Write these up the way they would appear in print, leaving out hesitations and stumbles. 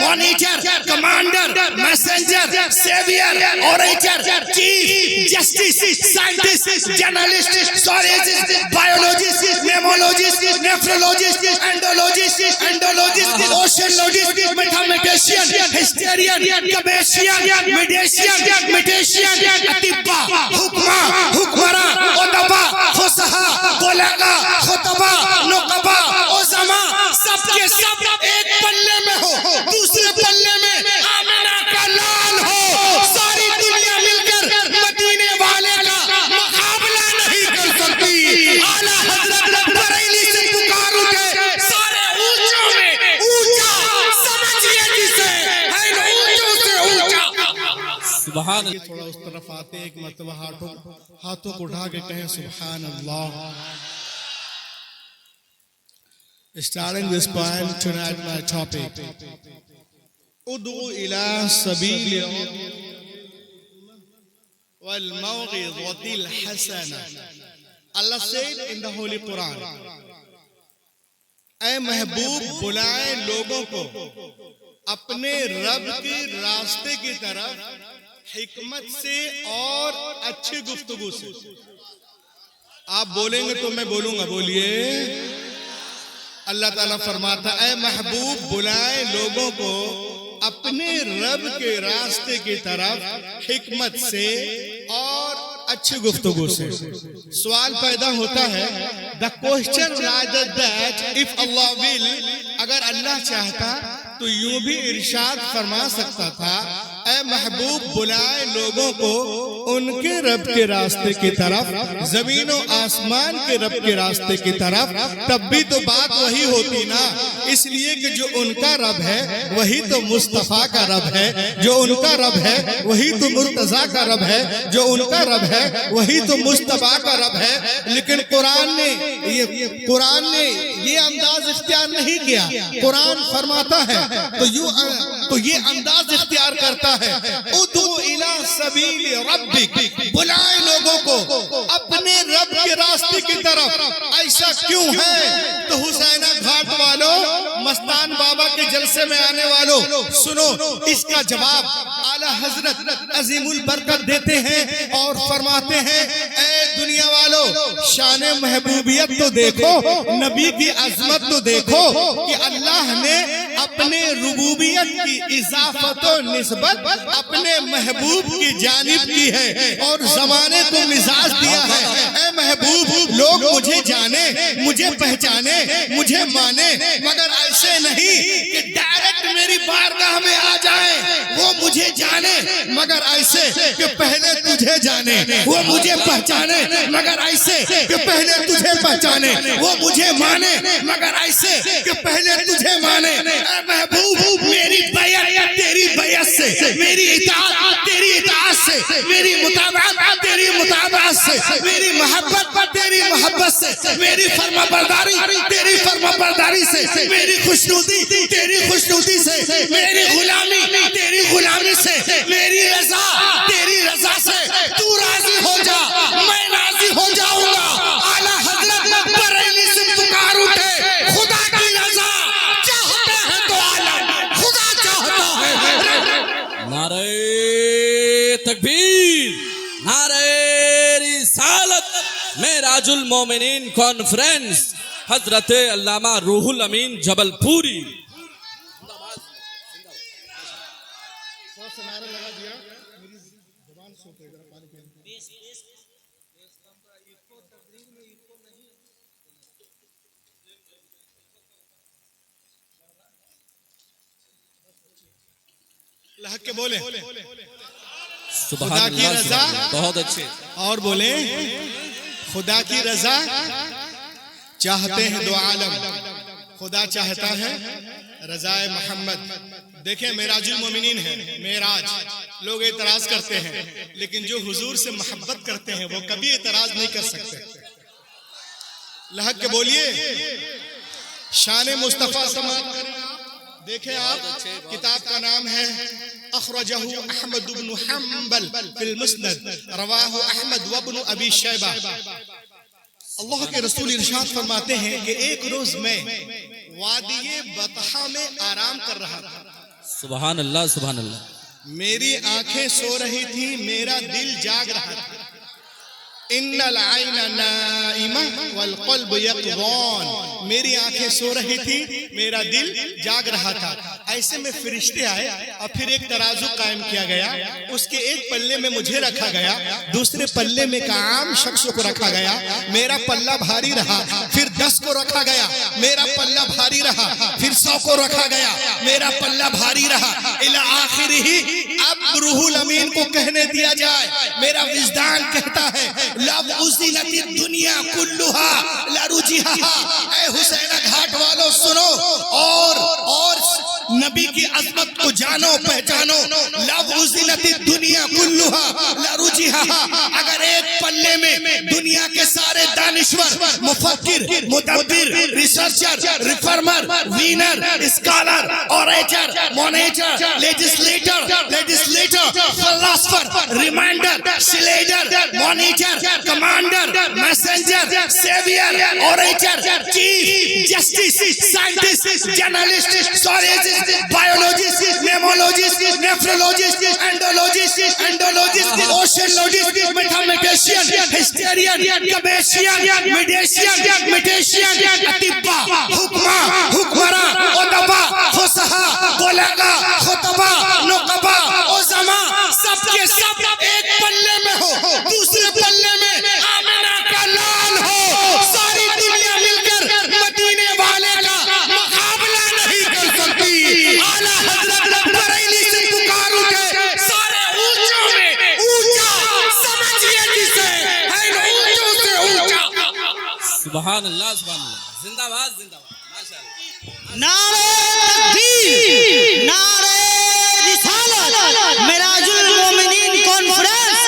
monitor, commander, messenger, savior, orator, chief, justice, scientist, journalist, zoologist, biologist, mammologist, nephrologist, endologist, oceanologist, mathematician, historian, Gabessian, medician, atibba, hukma, hukmara, odaba, fusaha, bulaga, khutaba, nuqaba, ozama, sab ke sab ایک پلے میں ہو, دوسرے پلے میں آمنہ کا لال ہو. ساری دنیا مل کر مدینے والے کا مقابلہ نہیں کر سکتی. اعلیٰ حضرت بریلی سے پکار اٹھے, سارے اونچوں میں اونچا سمجھئے جسے, ہے اونچوں سے اونچا. سبحان اللہ. تھوڑا اس طرف آتے ایک مرتبہ ہاتھوں کو اٹھا کے کہیں سبحان اللہ. Starting this poem tonight, my topic. Ud'u ila sabili wal maw'izatil hasana. Allah said in the Holy Quran, اے محبوب بلائے لوگوں کو اپنے رب کے راستے کی طرف حکمت سے اور اچھی گفتگو سے. آپ بولیں گے تو میں بولوں گا, بولیے. اللہ تعالیٰ فرماتا اے محبوب بلائے لوگوں کو اپنے رب کے راستے کی طرف حکمت سے اور اچھی گفتگو سے. سوال پیدا ہوتا ہے, the question rises that if Allah will, اگر اللہ چاہتا تو یوں بھی ارشاد فرما سکتا تھا اے محبوب بلائے لوگوں کو ان کے رب کے راستے کی طرف, زمین و آسمان کے رب کے راستے کی طرف. تب بھی تو بات وہی ہوتی نا, اس لیے کہ جو ان کا رب ہے وہی تو مصطفیٰ کا رب ہے, جو ان کا رب ہے وہی تو مرتضیٰ کا رب ہے, جو ان کا رب ہے وہی تو مصطفیٰ کا رب ہے. لیکن قرآن نے یہ انداز اختیار نہیں کیا. قرآن فرماتا ہے تو یہ انداز اختیار کرتا ہے, ادعو الی سبیل ربک, بلائے لوگوں کو اپنے رب کے راستے کی طرف. ایسا کیوں ہے؟ تو حسینہ گھاٹ والوں, مستان بابا کے جلسے میں آنے والوں, سنو اس کا جواب. اعلیٰ حضرت عظیم البرکت دیتے ہیں اور فرماتے ہیں اے دنیا والوں, شان محبوبیت تو دیکھو, نبی کی عظمت تو دیکھو کہ اللہ نے اپنے ربوبیت کی اضافت و نسبت اپنے محبوب کی جانب کی ہے اور زمانے کو مزاج دیا ہے. اے محبوب لوگ مجھے جانے, مجھے پہچانے, مجھے مانے, مگر ایسے نہیں کہ ڈائریکٹ میری بارگاہ میں آ جائیں. وہ مجھے جانے مگر ایسے کہ پہلے تجھے جانے, وہ مجھے پہچانے مگر ایسے کہ پہلے تجھے پہچانے, وہ مجھے مانے مگر ایسے کہ پہلے تجھے مانے. اے محبوب میری بیعت تیری بیعت سے, میری اطاعت تیری اطاعت سے, میری مطابعت تیری مطابعت سے, میری محبت تیری محبت سے, میری فرما برداری تیری فرما برداری سے, میری خوشنودی تیری خوشنودی سے, میری غلامی تیری غلامی سے, میری رضا تیری رضا سے. تو راضی ہو جا میں راضی ہو جاؤں گا. اعلیٰ حضرت بریلی سے پکار اٹھے, خدا کی رضا چاہتے ہیں تو عالم خدا چاہتا ہے. نعرہ تکبیر, نعرہ رسالت. معراج المومنین کانفرنس, حضرت علامہ روح الامین جبل پوری. لحق کے بولیں سبحان خدا کی اللہ, رضا, بہت اچھے. اور بولیں خدا کی رضا چاہتے ہیں دو عالم. خدا چاہتا ہے رضا محمد. دیکھیں معراج المومنین ہے, معراج لوگ اعتراض کرتے ہیں, لیکن جو حضور سے محبت کرتے ہیں وہ کبھی اعتراض نہیں کر سکتے. لحق کے بولیے شان مصطفیٰ سماعت کریں. دیکھیں آپ, کتاب کا نام ہے اخرجہ احمد بن حنبل فی المسند, رواہ احمد وابن ابی شیبہ. اللہ کے رسول ارشاد فرماتے ہیں کہ ایک روز میں وادی بطحہ میں آرام کر رہا تھا. سبحان اللہ سبحان اللہ. میری آنکھیں سو رہی تھی میرا دل جاگ رہا تھا. ان العین نائمہ والقلب یقظان. میری آنکھیں سو رہی تھی میرا دل جاگ رہا تھا. ایسے میں فرشتے آئے اور پھر ایک ترازو قائم کیا گیا. اس کے ایک پلے میں مجھے رکھا گیا, دوسرے پلے میں ایک عام شخص کو رکھا گیا. میرا پلہ بھاری رہا. پھر 10 کو رکھا گیا, میرا پلہ بھاری رہا. پھر 100 کو رکھا گیا, میرا پلہ بھاری رہا. الی آخر ہی اب روح الامین کو کہنے دیا جائے. میرا وجدان کہتا ہے لب ازلت الدنیا کلھا لرجھا. اے حسین گھاٹ والوں سنو اور نبی کی عظمت کو جانو پہچانو. لب ازلت الدنیا کلھا لرجھا. اگر ایک پلے میں دنیا کے سارے دانشور, مفکر, مدبر, researcher, reformer, winner, scholar, orator, monitor, legislator, philosopher, reminder, slider, monitor, commander, messenger, saviour, orator, chief, justice, scientist, journalist, سٹوریجسٹ, بایولوجسٹ, میمولوجسٹ, نیفرولوجسٹ, اینڈولوجسٹ, اوشنولوجسٹ, میتھمیٹیشین, ہسٹورین, کمیشین, میڈیشین, اطباء, حکمراں, ادباء, فصحاء, بلغاء, خطباء, نقباء, علماء, سب کے سب ایک پلے میں ہو. دوسرے پلے میں آمنہ کا لال ہو. ساری دنیا مل کر مدینے والے کا مقابلہ نہیں کر سکتی. اعلیٰ حضرت بریلی سے پکار اٹھے سارے اونچوں میں اونچا سمجھیے جسے ہے اونچوں سے اونچا. سبحان اللہ سبحان اللہ. زندہ باد زندہ باد. ماشاءاللہ. نعرہ تکبیر, نعرہ رسالت, معراج المومنین کانفرنس,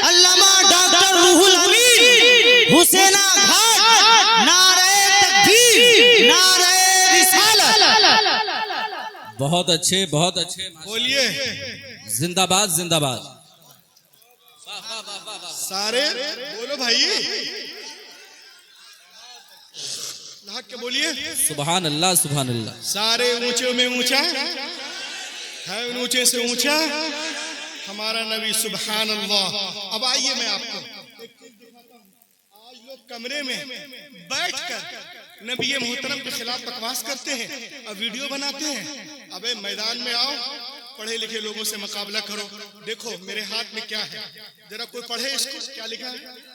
علامہ ڈاکٹر روح الامین حسینہ گھاٹ. نعرہ تکبیر, نعرہ رسالت. بہت اچھے بہت اچھے. بولیے زندہ باد زندہ باد. سارے بولو بھائی, لاحق کے بولیے. سبحان اللہ سبحان اللہ. سارے اونچے میں اونچا ہے, اونچے سے اونچا ہمارا نبی. سبحان اللہ. اب آئیے میں آپ کو, آج لوگ کمرے میں بیٹھ کر نبی محترم کے خلاف بکواس کرتے ہیں, اب ویڈیو بناتے ہیں. ابے میدان میں آؤ, پڑھے لکھے لوگوں سے مقابلہ کرو. دیکھو میرے ہاتھ میں کیا ہے, ذرا کوئی پڑھے اس کو, کیا لکھا ہے؟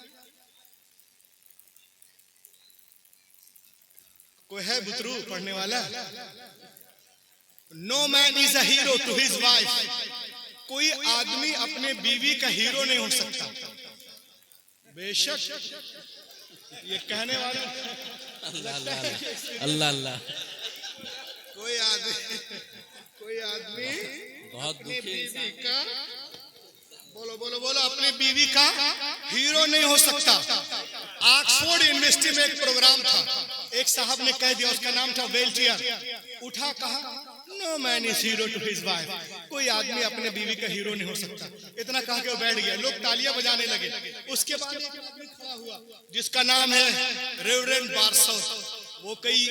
کوئی ہے بترو پڑھنے والا؟ No man is a hero to his wife. کوئی آدمی اپنے بیوی کا ہیرو نہیں ہو سکتا. بے شک یہ کہنے والا اللہ اللہ. کوئی آدمی بہت اپنی دکھی بیوی کا بولو اپنی بیوی کا ہیرو نہیں ہو سکتا. آکسفورڈ یونیورسٹی میں ایک پروگرام تھا, ایک صاحب نے کہہ دیا, اس کا نام تھا ویلٹیئر. اٹھا کہا نو مین از ہیرو ٹو ہز وائف. کوئی آدمی اپنے بیوی کا ہیرو نہیں ہو سکتا. اتنا کہا کہ وہ بیٹھ گیا, لوگ تالیاں بجانے لگے. اس کے بعد ایک آدمی کھڑا ہوا جس کا نام ہے ریورنڈ بارسو. وہ کئی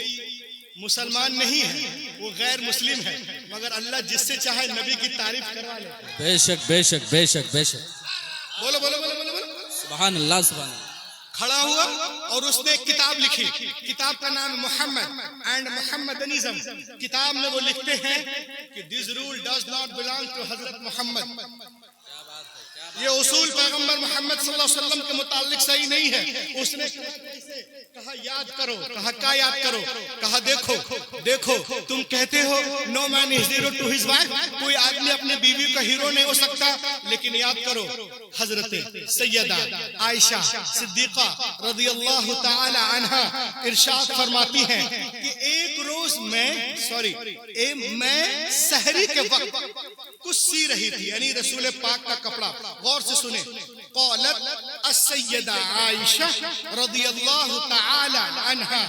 مسلمان نہیں ہے, وہ غیر مسلم ہے, مگر اللہ جس سے چاہے نبی کی تعریف کروا لے. بے شک بے شک بے شک بے شک. بولو سبحان اللہ سبحان اللہ. کھڑا ہوا اور اس نے ایک کتاب لکھی. کتاب کا نام محمد اینڈ محمدنزم. کتاب میں وہ لکھتے ہیں کہ this rule does not belong to حضرت محمد. یہ اصول پیغمبر محمد صلی اللہ علیہ وسلم کے متعلق صحیح نہیں ہے. اس نے کہا یاد کرو. کہا کیا یاد کرو؟ کہا دیکھو تم کہتے ہو نو مین از ہیرو ٹو ہز وائف, کوئی آدمی اپنے بیوی کا ہیرو نہیں ہو سکتا, لیکن یاد کرو حضرت سیدہ عائشہ صدیقہ رضی اللہ تعالی عنہا ارشاد فرماتی ہیں کہ ایک روز میں سحری کے وقت کچھ سی رہی تھی, یعنی رسول پاک کا کپڑا. غور سے سنیں. قالت السیدہ عائشہ رضی اللہ تعالی عنہا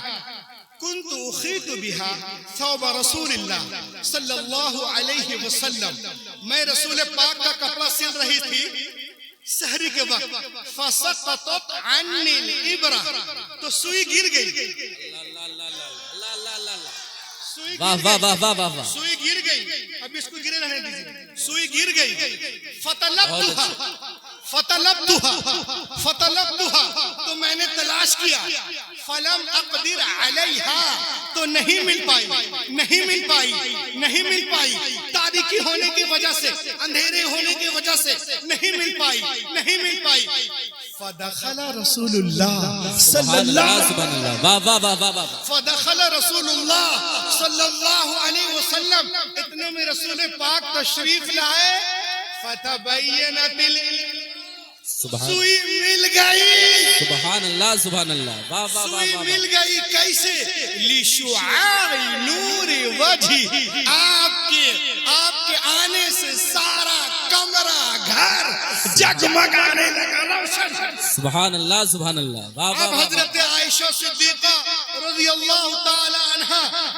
كنت اخيط بها ثوب رسول اللہ صلی اللہ علیہ وسلم. میں رسول پاک کا کپڑا سل رہی تھی سحری کے وقت. فسقطت عني الابرہ, تو سوئی گر گئی. واہ واہ واہ واہ واہ. سوئی گر گئی. اب اس کو گرے رہنے دیجیے. سوئی گر گئی. فتلبتها تو میں نے تلاش کیا. فلم اقدر علیہا تو نہیں مل پائی. تاریکی ہونے کی وجہ سے, اندھیرے ہونے کی وجہ سے نہیں مل پائی. فدخل رسول اللہ صلی اللہ علیہ وسلم اتنے میں رسول پاک تشریف لائے. فتبینت سوئی مل گئی. سبحان اللہ سبحان اللہ. سوئی مل گئی کیسے؟ لشعاع نور وجہ, آپ کے آنے سے سارا کمرہ گھر جگمگانے لگا روشن. سبحان اللہ سبحان اللہ. اب حضرت عائشہ صدیقہ رضی اللہ تعالی عنہ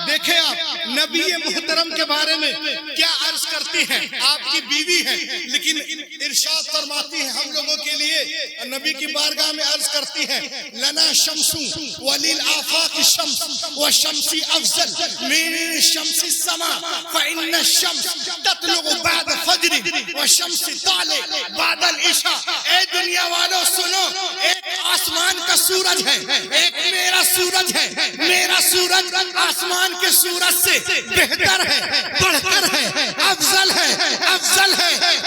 دیکھیں آپ نبی محترم کے بارے میں کیا عرض کرتی ہیں. آپ کی بیوی ہیں لیکن ارشاد فرماتی ہیں ہم لوگوں کے لیے, نبی کی بارگاہ میں عرض کرتی ہیں لنا شمس وللآفاق الشمس والشمس افضل من شمس السماء فإن الشمس تطلع بعد فجر والشمس طالع بعد العشاء. اے دنیا والوں سنو, ایک آسمان کا سورج ہے, ایک میرا سورج ہے. میرا سورج آسمان کے سورج سے بہتر ہے, بڑھ کر ہے, افضل ہے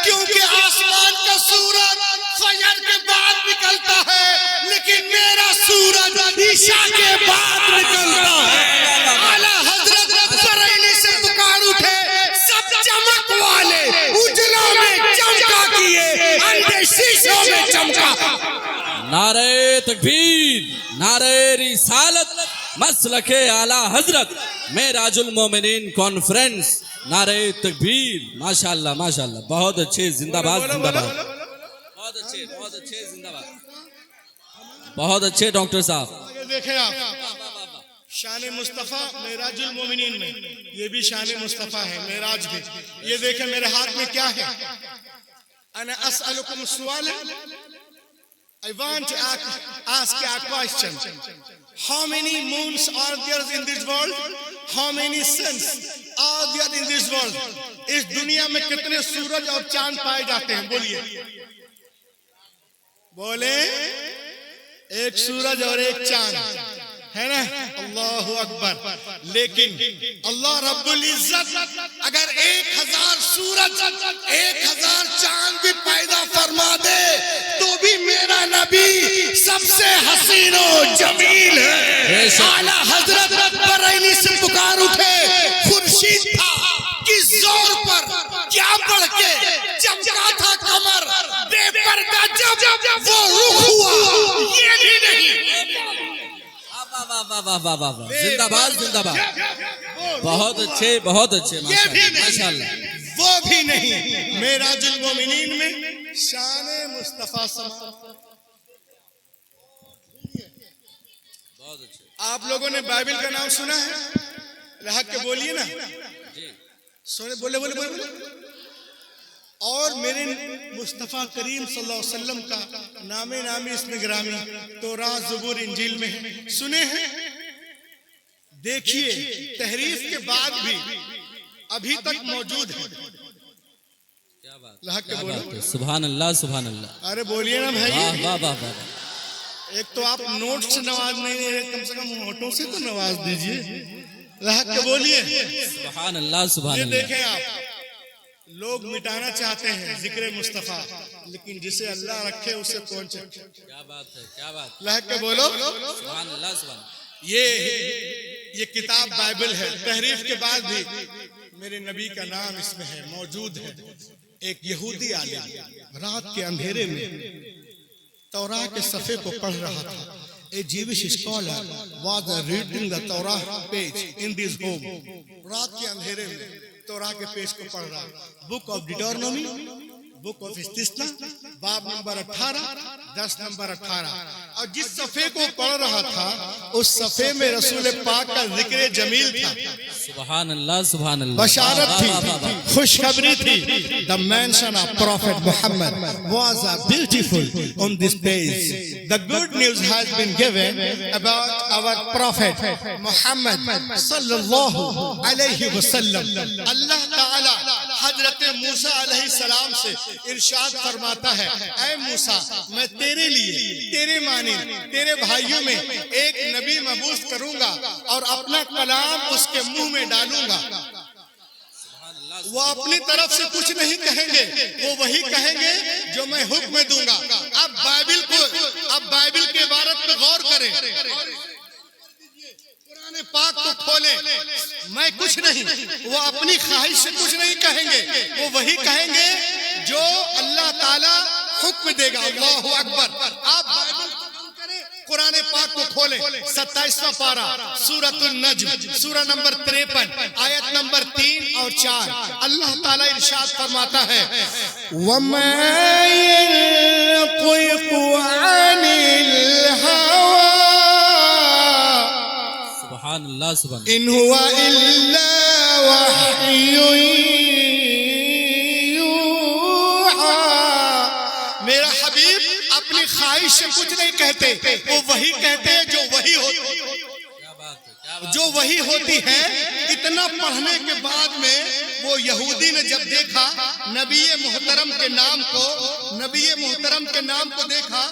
کیونکہ آسمان کا سورج فجر کے بعد نکلتا ہے لیکن میرا سورج عشاء کے بعد نکلتا ہے. اعلیٰ حضرت بریلی سے پکار اٹھے, سب چمک والے اجلوں میں چمکا کیے, اندھے شیشوں میں چمکا. نعرہ تکبیر, نعرہ رسالت, مسلک اعلیٰ حضرت معراج المومنین کانفرنس. نعرہ تکبیر. ماشاءاللہ ماشاءاللہ, بہت اچھے, زندہ باد زندہ باد. بہت اچھے زندہ باد, بہت اچھے ڈاکٹر صاحب. دیکھیں آپ شان مصطفیٰ معراج المومنین میں, یہ بھی شان مصطفیٰ ہے, معراج بھی. یہ دیکھیں میرے ہاتھ میں کیا ہے. انا اسألکم السؤال, I want to ask you a question. How many moons are there in this world? How many suns are there in this world? اس دنیا میں کتنے سورج اور چاند پائے جاتے ہیں؟ بولیے بولے. ایک سورج اور ایک چاند ہے نا. اللہ اکبر. لیکن اللہ رب العزت اگر 1000 سورج 1000 چاند بھی پیدا فرما دے تو بھی میرا نبی سب سے حسین و جمیل ہے. اعلیٰ حضرت بریلی سے پکار اٹھے, خورشید تھا کس زور پر کیا بڑھ کے چمکا تھا کمر, بے پردہ جب وہ رخ ہوا یہ بھی نہیں. زندہ باد زندہ باد. بہت اچھے ماشاءاللہ. وہ بھی نہیں. معراج المومنین میں شان مصطفیٰ بہت اچھے. آپ لوگوں نے بائبل کا نام سنا ہے؟ لحق کے بولیے نا, سونے بولے. اور میرے مصطفیٰ کریم صلی اللہ علیہ وسلم کا نامی اس میں گرامی تورات زبور انجیل میں ہے, سنے ہیں؟ دیکھیے تحریف کے بعد بھی ابھی تک موجود ہے. کیا بات, لحق کے بولے. سبحان اللہ سبحان اللہ. ارے بولیے نا بھائی. واہ واہ واہ. ایک تو آپ نوٹ سے نواز نہیں, کم سے کم ہونٹوں سے تو نواز دیجئے. لحق کے بولیے. سبحان اللہ سبحان یہ اللہ. دیکھیں آپ, لوگ مٹانا چاہتے ہیں ذکر مصطفیٰ, لیکن جسے اللہ رکھے اسے کون چاہتے. کیا بات ہے, کیا بات. لحق کے بولو. سبحان اللہ سبحان اللہ. یہ کتاب بائبل ہے. تحریف کے بعد بھی میرے نبی کا نام اس میں ہے, موجود ہے. ایک یہودی عالم رات کے اندھیرے میں تورات کے صفحے کو پڑھ رہا تھا. A Jewish scholar was reading the Torah page in this home. رات کے اندھیرے میں تورات کے پیج کو پڑھ رہا. بک آف ڈیٹرونومی, بک آف استثنا, باب نمبر 18, 10 نمبر 18. اور جس صفحے کو پڑھ رہا تھا اس صفحے میں رسول پاک کا ذکر جمیل تھا. سبحان اللہ سبحان اللہ. بشارت واہ، تھی, واہ، واہ، واہ. خوشخبری تھی. The mention of Prophet Muhammad was beautiful on this page. The good news has been given about our Prophet Muhammad sallallahu alayhi wa sallam. اللہ تعالی حضرت موسیٰ علیہ السلام سے ارشاد فرماتا ہے, اے موسیٰ میں تیرے لیے تیرے مانند تیرے بھائیوں میں ایک نبی مبعوث کروں گا اور اپنا کلام اس کے منہ میں ڈالوں گا. وہ اپنی طرف سے کچھ نہیں کہیں گے, وہ وہی کہیں گے جو میں حکم دوں گا. اب بائبل کے عبارت پہ غور کریں, قرآن پاک کو کھولیں. میں کچھ نہیں, وہ اپنی خواہش سے کچھ نہیں کہیں گے, وہ وہی کہیں گے جو اللہ تعالیٰ حکم دے گا. اللہ اکبر. آپ بائبل قرآن پاک کو کھولیں, 27واں پارہ سورۃ النجم سورہ نمبر 53 آیت نمبر 3 اور 4. اللہ تعالیٰ ارشاد فرماتا ہے, وَمَا يَنطِقُ عَنِ الْهَوَىٰ سبحان اللہ سبحان اللہ. إن هو إلا وحي يوحى. میرا حبیب اپنی خواہش سے کچھ نہیں کہتے, وہ وہی کہتے ہیں جو وہی ہوتی ہے, جو وہی ہوتی ہے. اتنا پڑھنے کے بعد میں وہ یہودی نے جب دیکھا نبی محترم کے نام کو دیکھا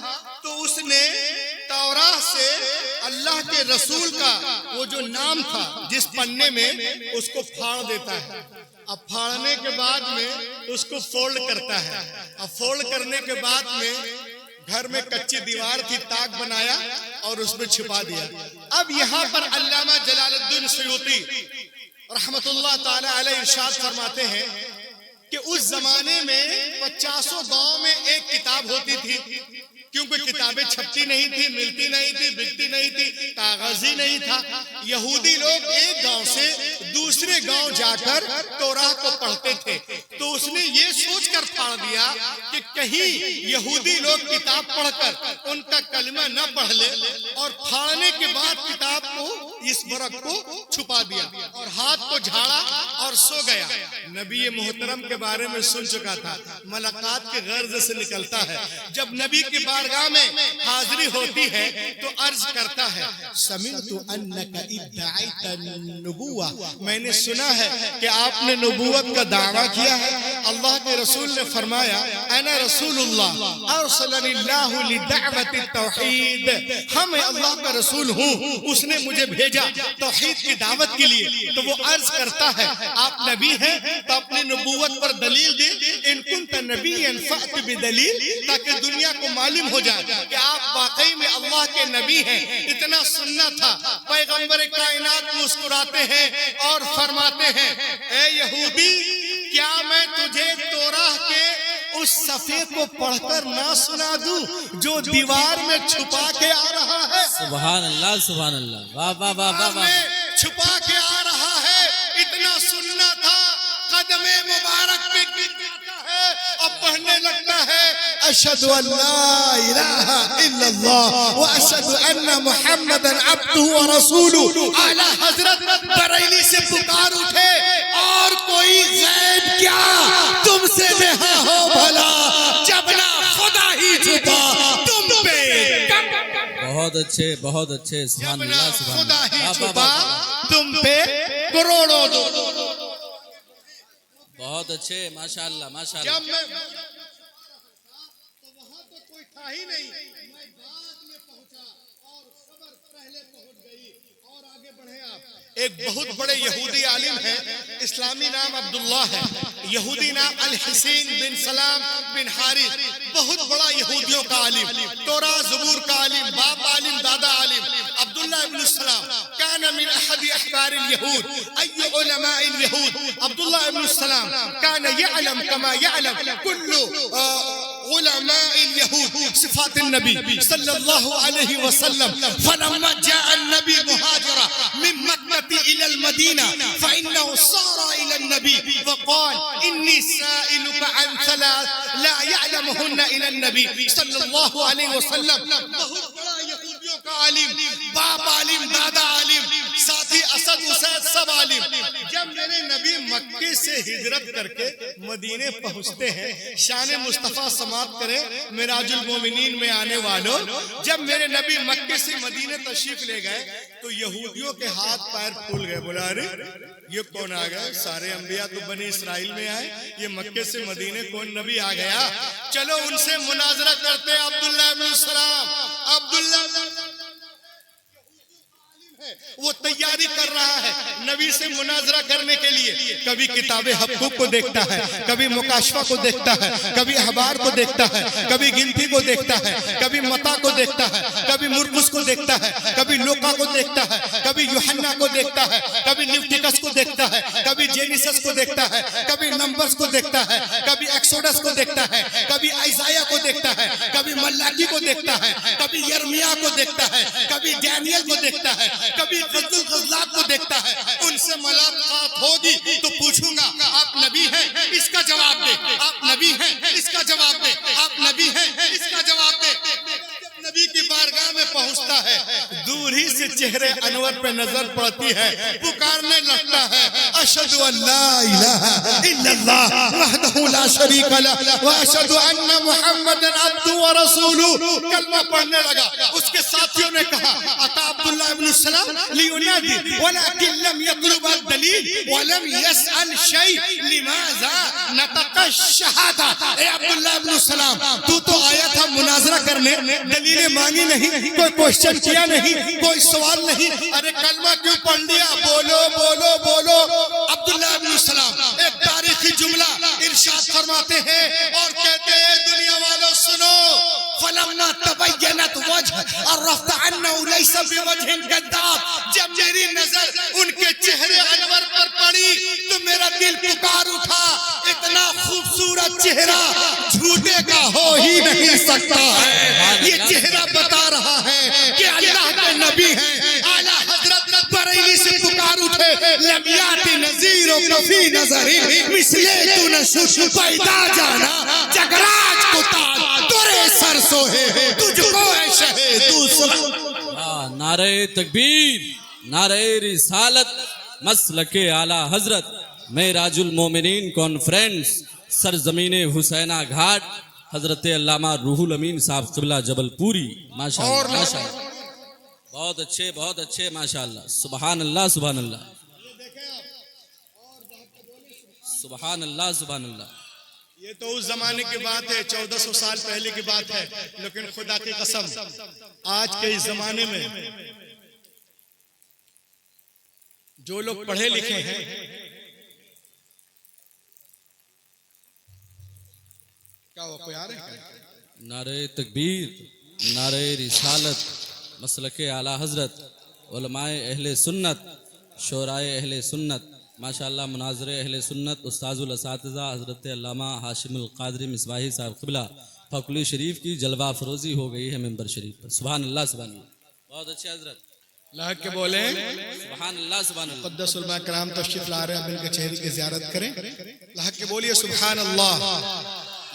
تو اس نے تورات سے اللہ کے رسول کا وہ جو نام تھا جس پنے میں اس کو پھاڑ دیتا ہے. اب پھاڑنے کے بعد میں اس کو فولڈ کرتا ہے. اب فولڈ کرنے کے بعد میں گھر میں کچی دیوار تھی, تاک بنایا اور اس میں چھپا دیا. اب یہاں پر علامہ جلال الدین سیوطی رحمت اللہ تعالی علیہ ارشاد فرماتے ہیں کہ اس زمانے میں 50 گاؤں میں ایک کتاب ہوتی تھی, کیونکہ کتابیں چھپتی نہیں تھی, ملتی نہیں تھی, بکتی نہیں تھی, کاغذ ہی نہیں تھا. یہودی لوگ ایک گاؤں سے دوسرے گاؤں جا کر تورات کو پڑھتے تھے. تو اس نے یہ سوچ کر پھاڑ دیا کہ کہیں یہودی لوگ کتاب پڑھ کر ان کا کلمہ نہ پڑھ لے, اور پھاڑنے کے بعد کتاب کو اس ورق کو چھپا دیا اور ہاتھ کو جھاڑا اور سو گیا. نبی محترم کے بارے میں سن چکا تھا, ملاقات کے غرض سے نکلتا ہے. جب نبی کی بارگاہ میں حاضری ہوتی ہے تو عرض کرتا ہے, سمعت انک ادعیت النبوہ, میں نے سنا ہے کہ آپ نے نبوت کا دعویٰ کیا ہے. اللہ کے رسول نے فرمایا, انا رسول اللہ ارسلنی اللہ لدعوت التوحید, میں اللہ کا رسول ہوں, اس نے مجھے بھیجا توحید کی دعوت کے لیے. تو وہ عرض کرتا ہے, آپ نبی ہیں تو اپنی نبوت پر دلیل دیں, ان کنت نبیا فأت بدلیل, تاکہ دنیا کو معلوم ہو جائے کہ آپ واقعی میں اللہ کے نبی ہیں. اتنا سننا تھا. پیغمبر کائنات مسکراتے ہیں اور فرماتے ہیں, اے یہودی کیا میں تجھے توراہ کے اس صفحے کو پڑھ کر نہ سنا دوں جو دیوار میں چھپا کے آ رہا ہے. سبحان اللہ سبحان اللہ. واہ واہ واہ واہ واہ. چھپا کے آ رہا ہے. اتنا سننا تھا. قدم مبارک پہ گرتا ہے اور پڑھنے لگتا ہے, اشہد ان لا الہ الا اللہ واشہد ان محمدا عبدہ ورسولہ. اعلی حضرت بریلی سے پکار اٹھے, اور کوئی غیب کیا تم سے نہا ہو بھلا, جب نہ خدا ہی چھپا تم پہ. بہت اچھے بہت اچھے. سبحان اللہ سبحان خدا ہی اللہ. چھپا تم پہ کروڑوں دو. بہت اچھے. ماشاء اللہ ماشاء اللہ. جب میں تو وہاں تو کوئی تھا ہی نہیں, میں بعد میں پہنچا اور خبر پہلے پہنچ گئی. اور آگے بڑھیں آپ. ایک بہت بڑے یہودی عالم ہیں, اسلامی نام عبداللہ ہے, یہودی نام الحسین بن سلام بن حارث. بہت بڑا یہودیوں کا عالم, تورات زبور کا عالم, باپ عالم دادا عالم. عبداللہ ابن السلام كان من احد احبار اليهود. اي علماء اليهود عبد الله ابن السلام كان يعلم كما يعلم كل علماء اليهود صفات النبي صلى الله عليه وسلم. فلما جاء النبي مهاجرا من مكة إلى المدينة فإنه صار إلى النبي وقال إني سائلك عن ثلاث لا يعلمهن إلى النبي صلى الله عليه وسلم. بہت بڑا یہودیوں کا عالم, باپ عالم دادا عالم, ساتھ ساتھی اسد اسید سب عالم. جب میرے نبی مکے سے ہجرت کر کے مدینے پہنچتے ہیں، شان مصطفیٰ سماعت کرے معراج المومنین میں آنے والوں، جب میرے نبی مکے سے مدینے تشریف لے گئے تو یہودیوں کے ہاتھ پیر پھول گئے. بولا ارے یہ کون آ گیا؟ سارے انبیاء تو بنی اسرائیل میں آئے، یہ مکے سے مدینے کون نبی آ گیا؟ چلو ان سے مناظرہ کرتے. عبداللہ بن سلام، عبداللہ وہ تیاری کر رہا ہے نبی سے مناظرہ کرنے کے لیے. کبھی کتاب حقوق کو دیکھتا ہے، کبھی مکاشفہ کو دیکھتا ہے، کبھی احبار کو دیکھتا ہے، کبھی گنتی کو دیکھتا ہے، کبھی متا کو دیکھتا ہے، کبھی مرقس کو دیکھتا ہے، کبھی لوکا کو دیکھتا ہے، کبھی یوحنا کو دیکھتا ہے، کبھی لیوٹیکس کو دیکھتا ہے، کبھی جینیسس کو دیکھتا ہے، کبھی نمبرز کو دیکھتا ہے، کبھی ایکسوڈس کو دیکھتا ہے، کبھی ایزائیا کو دیکھتا ہے، کبھی ملاکی کو دیکھتا ہے، کبھی یرمیا کو دیکھتا ہے، کبھی ڈینیل کو دیکھتا ہے، کبھی غزل الغزلات کو دیکھتا ہے. ان سے ملاقات ہوگی تو پوچھوں گا آپ نبی ہیں؟ اس کا جواب دے. آپ نبی ہیں؟ اس کا جواب دے. آپ نبی ہیں؟ اس کا جواب دے. نبی کی بارگاہ میں پہنچتا ہے، دور ہی سے چہرے انور پہ نظر پڑتی ہے، پکارنے لگتا ہے اشہد ان لا الہ الا اللہ وحدہ لا شریک لہ واشہد ان محمد عبدہ ورسولہ. کلمہ پڑھنے لگا. اس کے ساتھیوں نے کہا اتا عبداللہ ابن السلام لینادی ولكن لم يطلب الدلیل ولم يسأل شیء لماذا نطق الشہادہ. اے عبداللہ ابن السلام، تو آیا تھا مناظرہ کرنے، دلیلیں مانگی نہیں، کوئی کوشچن کیا نہیں، کوئی سوال نہیں. ارے کلمہ کیوں پڑھ لیا؟ بولو بولو بولو. عبداللہ ابن السلام ایک تاریخی جملہ ارشاد فرماتے ہیں اور کہتے ہیں دنیا والوں سنو. فلما تبینت وجہ عرفت انه ليس بوجه كذاب. جب میری نظر ان کے چہرے انور پر پڑی تو میرا دل پکار اٹھا، اتنا خوبصورت چہرہ جھوٹے کا ہو ہی نہیں سکتا ہے. یہ چہرہ بتا رہا ہے کہ اللہ کے نبی ہیں. اعلیٰ حضرت بریلی سے پکار اٹھے لم یات نذیر و کفی نظری مثلے تو نشش پیدا جانا جگراج کو تاج تورے سر سوہے تجھ کو اے شہید نعرہ تکبیر، نعرہ رسالت، مسلک اعلیٰ حضرت معراج المومنین کانفرنس سرزمین حسینہ گھاٹ، حضرت علامہ روح الامین صاحب قبلہ جبل پوری. ماشاءاللہ ماشاءاللہ، بہت اچھے ماشاءاللہ. سبحان اللہ سبحان اللہ سبحان اللہ سبحان اللہ. یہ تو اس زمانے کی بات ہے، 1400 سال پہلے کی بات ہے، لیکن خدا کی قسم آج کے اس زمانے میں جو لوگ پڑھے لکھے ہیں، کیا وہ کوئی آ رہے ہیں؟ نعرہ تکبیر، نعرہ رسالت، مسلک اعلیٰ حضرت، علماء اہل سنت، شورائے اہل سنت، ماشاءاللہ مناظر اہل سنت، استاذ الاساتذہ حضرت علامہ ہاشم القادری مصباحی صاحب قبلہ پھکلی شریف کی جلوہ افروزی ہو گئی ہے ممبر شریف پر. سبحان اللہ سبحان اللہ. بہت اچھے حضرت، لاحق کے بولیں سبحان اللہ سبحان اللہ. مقدس علماء کرام تشریف لا رہے ہیں، اب ان کے چہرے کی زیارت کریں. لاحق کے بولیے سبحان اللہ.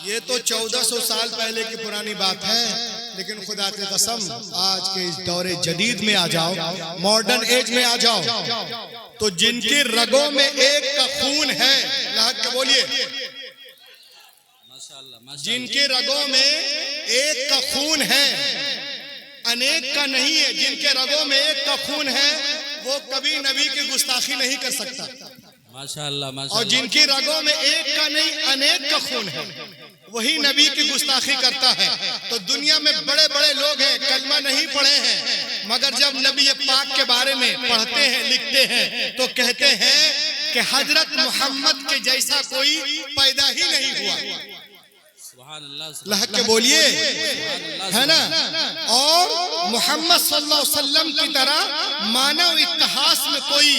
یہ تو 1400 سال پہلے کی پرانی بات ہے، لیکن خدا کی قسم آج کے اس دور جدید میں آ جاؤ، ماڈرن ایج میں آ جاؤ، تو جن کی رگوں میں ایک کا خون ہے، لاحق کے بولیے، جن کے رگوں میں ایک کا خون ہے، انیک کا نہیں ہے، جن کے رگوں میں ایک کا خون ہے وہ کبھی نبی کی گستاخی نہیں کر سکتا. ماشاءاللہ اور ماشاءاللہ. جن کی رگوں میں ایک کا نہیں انیک کا خون ہے وہی نبی کی گستاخی کرتا ہے. تو دنیا میں بڑے بڑے لوگ ہیں کلمہ نہیں پڑھے ہیں، مگر جب نبی پاک کے بارے میں پڑھتے ہیں لکھتے ہیں تو کہتے ہیں کہ حضرت محمد کے جیسا کوئی پیدا ہی نہیں ہوا. سبحان اللہ لاحق کے بولیے ہے نا. اور محمد صلی اللہ علیہ وسلم کی طرح مانو اتحاس میں کوئی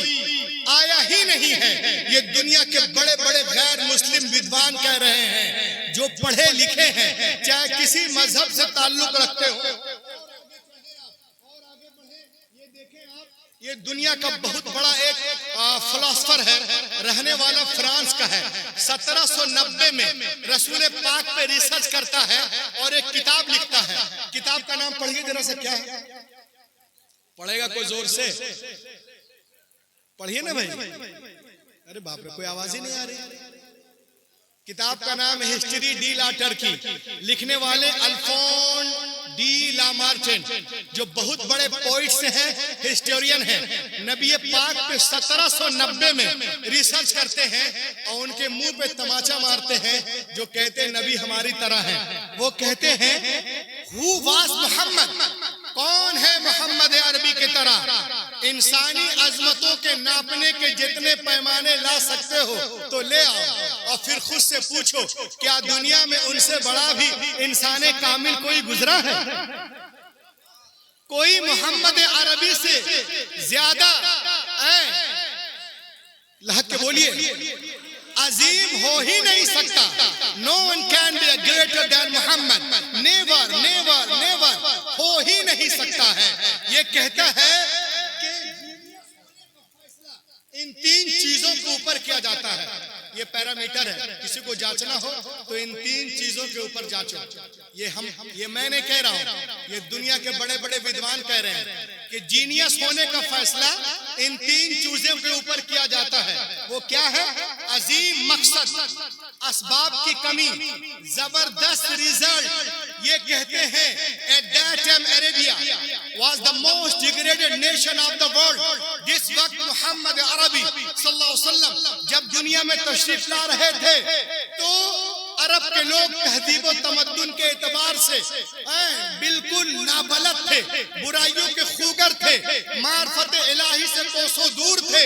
آیا ہی نہیں ہے. یہ دنیا کے بڑے بڑے غیر مسلم ودوان کہہ رہے ہیں جو پڑھے لکھے ہیں، چاہے کسی مذہب سے تعلق رکھتے ہو. یہ دنیا کا بہت بڑا ایک فلسفر ہے، رہنے والا فرانس کا ہے. 1790 میں رسول پاک پہ ریسرچ کرتا ہے اور ایک کتاب لکھتا ہے. کتاب کا نام پڑھیے ذرا سا، کیا ہے؟ پڑھے گا کوئی زور سے؟ پڑھیے نا بھائی. ارے باپ رے کوئی آواز ہی نہیں آ رہی. کتاب کا نام ہے ہسٹری ڈی لا ٹرکی, لکھنے والے الفون ڈی لا مارچنٹ, جو بہت بڑے پوئٹس ہیں, ہسٹورین ہیں. نبی پاک پہ 1790 میں ریسرچ کرتے ہیں اور ان کے منہ پہ تماچا مارتے ہیں جو کہتے ہیں نبی ہماری طرح ہے. وہ کہتے ہیں who was محمد, کون ہے محمد عربی کی طرح. انسانی عظمتوں کے ناپنے کے جتنے پیمانے لا سکتے ہو تو لے آؤ اور پھر خود سے پوچھو کیا دنیا میں ان سے بڑا بھی انسان کامل کوئی گزرا ہے؟ کوئی محمد عربی سے زیادہ لہک کے بولیے عظیم ہو ہی نہیں سکتا. No one can be greater than Muhammad. Never, never, never. ہو ہی نہیں سکتا ہے. یہ کہتا ہے کہ ان 3 چیزوں کے اوپر کیا جاتا ہے. یہ پیرامیٹر ہے, کسی کو جانچنا ہو تو ان 3 چیزوں کے اوپر جانچو. یہ میں نے کہہ رہا ہوں, یہ دنیا کے بڑے بڑے ودوان کہہ رہے ہیں کہ جینیس ہونے کا فیصلہ ان 3 چیزوں کے اوپر کیا جاتا ہے. وہ کیا ہے؟ عظیم مقصد, اسباب کی کمی, زبردست ریزلٹ. یہ کہتے ہیں at that time Arabia was the most degraded nation of the world. جس وقت محمد عربی صلی اللہ علیہ وسلم جب دنیا میں تشریف لا رہے تھے تو عرب کے لوگ تہذیب و تمدن کے اعتبار سے بالکل نابلد تھے, برائیوں کے خوگر تھے, معرفت الہی سے کوسوں دور تھے.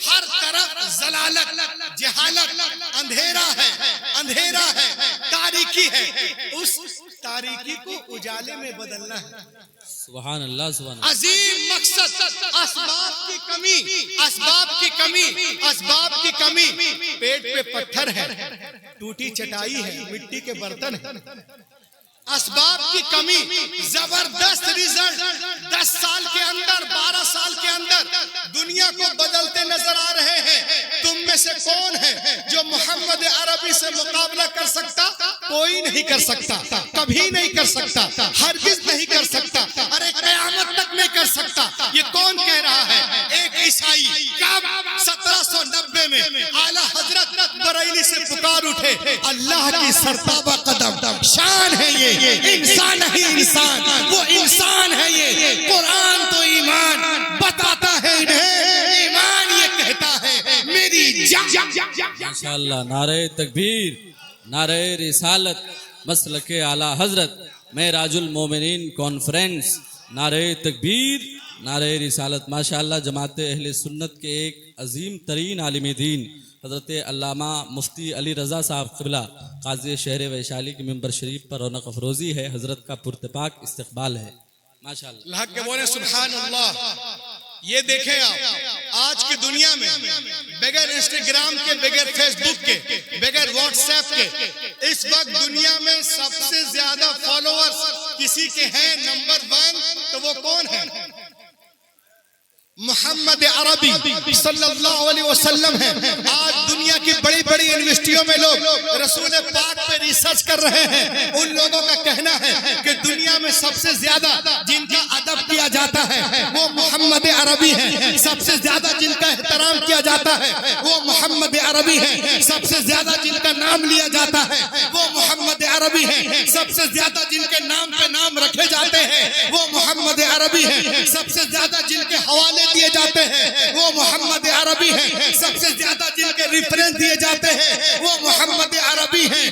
ہر طرف ضلالت, جہالت, اندھیرا ہے, اندھیرا ہے, تاریکی ہے. اس تاریکی کو اجالے میں بدلنا ہے. سبحان اللہ, سبحان اللہ. عظیم مقصد, اسباب کی کمی, اسباب کی کمی, اسباب کی کمی. پیٹ پہ پتھر ہے, ٹوٹی چٹائی ہے, مٹی کے برتن ہے. اسباب کی کمی, زبردست ریزلٹ. 10 سال کے اندر, 12 سال کے اندر دنیا کو بدلتے نظر آ رہے ہیں. تم میں سے کون ہے جو محمد عربی سے مقابلہ کر سکتا؟ کوئی نہیں کر سکتا, کبھی نہیں کر سکتا, ہرگز نہیں کر سکتا, ارے قیامت تک نہیں کر سکتا. یہ کون کہہ رہا ہے؟ ایک عیسائی. کب؟ 1790 میں اعلیٰ حضرت بریلی سے پکار اٹھے. اللہ کی سرتابہ قدم شان ہے یہ, انسان ہی انسان, وہ انسان ہے یہ. قرآن تو ایمان بتاتا ہے انہیں, ایمان یہ کہتا ہے میری جان. ماشاءاللہ. نعرہ تکبیر, نعرہ رسالت, مسلک اعلیٰ حضرت, معراج المومنین کانفرنس. نعرہ تکبیر, نعرہ رسالت. ماشاءاللہ جماعت اہل سنت کے ایک عظیم ترین عالم دین حضرت علامہ مفتی علی رضا صاحب قبلہ قاضی شہر ویشالی کے ممبر شریف پر رونق افروزی ہے. حضرت کا پرتپاک استقبال ہے. ماشاءاللہ. اللہ کے بولے سبحان اللہ. یہ دیکھیں آپ آج کی دنیا میں بغیر انسٹاگرام کے, بغیر فیس بک کے, بغیر واٹس ایپ کے, اس وقت دنیا میں سب سے زیادہ فالوورز کسی کے ہیں نمبر 1 تو وہ کون ہے؟ محمد عربی صلی اللہ علیہ وسلم ہے. آج دنیا کی بڑی بڑی یونیورسٹیوں میں لوگ رسول پاک پہ ریسرچ کر رہے ہیں. ان لوگوں کا کہنا ہے کہ دنیا میں سب سے زیادہ جن کا ادب کیا جاتا ہے وہ محمد عربی ہیں. سب سے زیادہ جن کا احترام کیا جاتا ہے وہ محمد عربی ہیں. سب سے زیادہ جن کا نام لیا جاتا ہے وہ محمد عربی ہیں. سب سے زیادہ جن کے نام پہ نام رکھے جاتے ہیں وہ محمد عربی ہیں. سب سے زیادہ جن کے حوالے دیے جاتے ہیں وہ محمد عربی ہیں. سب سے زیادہ جن کے ریفرنس دیے جاتے ہیں وہ محمد عربی ہیں.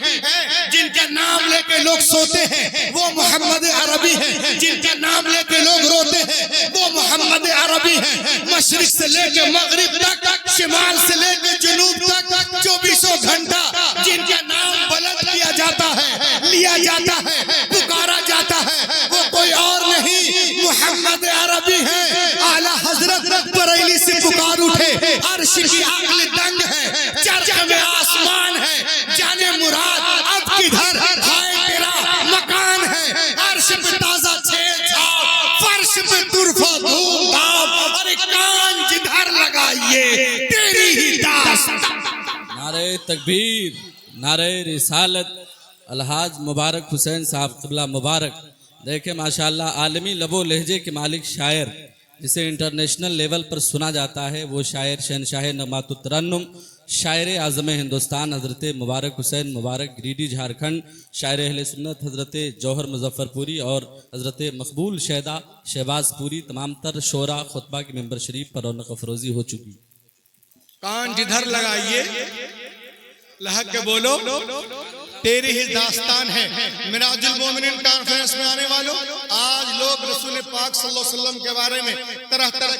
جن کا نام لے کے لوگ سوتے ہیں وہ محمد عربی ہیں. جن کا نام لے کے لوگ روتے ہیں وہ محمد عربی ہیں. مشرق سے لے کے مغرب تک, شمال سے لے کے جنوب تک 24 گھنٹہ جن کا نام بلند کیا جاتا ہے, لیا جاتا ہے, پکارا جاتا ہے, وہ کوئی اور نہیں محمد عربی ہیں. اعلیٰ حضرت بریلی سے پکار اٹھے. عرش کی عقل دنگ ہے, چرخ میں آسمان ہے, جانے مراد اب کدھر ہائے تیرا مکان ہے. عرش پہ تازہ چھیل چھاپ, فرش پہ طرفہ دھوم دھام, اور کان جدھر لگائیے تیری ہی داستان. نعرہ تکبیر, نعرہ رسالت. الحاج مبارک حسین صاحب قبلہ مبارک. دیکھیں ماشاءاللہ عالمی لب و لہجے کے مالک شاعر جسے انٹرنیشنل لیول پر سنا جاتا ہے، وہ شاعر شہنشاہ نغمات الترنم، شاعر اعظم ہندوستان حضرت مبارک حسین مبارک گریڈی جھارکھنڈ، شاعر اہل سنت حضرت جوہر مظفر پوری اور حضرت مقبول شیدا شہباز پوری، تمام تر شعراء خطبہ کے ممبر شریف پر رونق افروزی ہو چکی۔ کان جدھر لگائیے، لہک کے بولو، تیری ہی داستان ہے۔ معراج المومنین کانفرنس میں آنے والوں، آج لوگ رسول پاک صلی اللہ علیہ وسلم کے بارے میں طرح طرح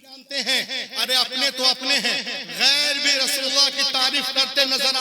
جانتے ہیں، ارے اپنے تو اپنے ہیں، غیر بھی رسول اللہ کی تعریف کرتے نظر